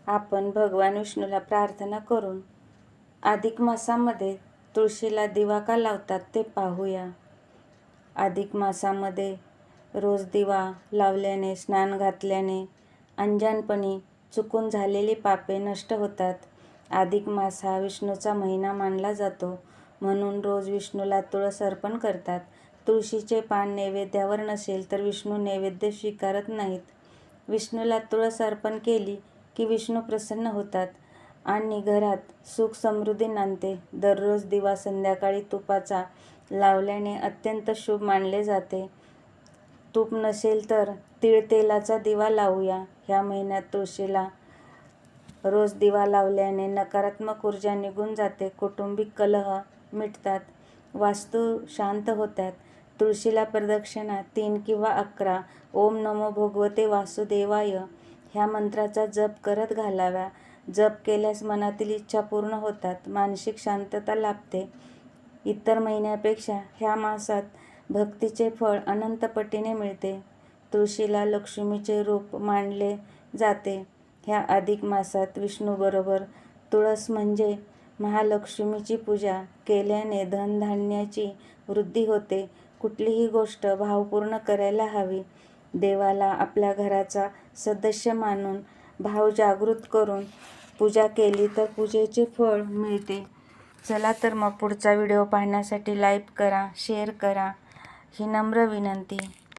आपण भगवान विष्णूला प्रार्थना करून अधिक मासामध्ये तुळशीला दिवा का लावतात ते पाहूया. अधिक मासामध्ये रोज दिवा लावल्याने, स्नान घातल्याने अनजाणपणी चुकून झालेली पापे नष्ट होतात. अधिक मास हा विष्णूचा महिना मानला जातो, म्हणून रोज विष्णूला तुळस अर्पण करतात. तुळशीचे पान नैवेद्यावर नसेल तर विष्णू नैवेद्य स्वीकारत नाहीत. विष्णूला तुळस अर्पण केली की विष्णू प्रसन्न होतात आणि घरात सुख समृद्धी नांदते. दररोज दिवा संध्याकाळी तुपाचा लावल्याने अत्यंत शुभ मानले जाते. तूप नसेल तर तीळ तेलाचा दिवा लावूया. ह्या महिन्यात तुळशीला रोज दिवा लावल्याने नकारात्मक ऊर्जा निघून जाते, कौटुंबिक कलह मिटतात, वास्तू शांत होतात. तुळशीला प्रदक्षिणा 3 किंवा 11 ओम नमो भगवते वासुदेवाय ह्या मंत्राचा जप करत घालाव्या. जप केल्यास मनातील इच्छा पूर्ण होतात, मानसिक शांतता लाभते. इतर महिन्यापेक्षा ह्या मासात भक्तीचे फळ अनंत पटीने मिळते. तुळशीला लक्ष्मीचे रूप मानले जाते. ह्या अधिक मासात विष्णूबरोबर तुळस म्हणजे महालक्ष्मीची पूजा केल्याने धनधान्याची वृद्धी होते. कुठलीही गोष्ट भावपूर्ण करायला हवी. देवाला आपल्या घराचा सदस्य मानून भाव जागृत करून पूजा केली तर पूजेचे फळ मिळते. चला तर मग पुढचा व्हिडिओ पाहण्यासाठी लाईक करा, शेअर करा ही नम्र विनंती.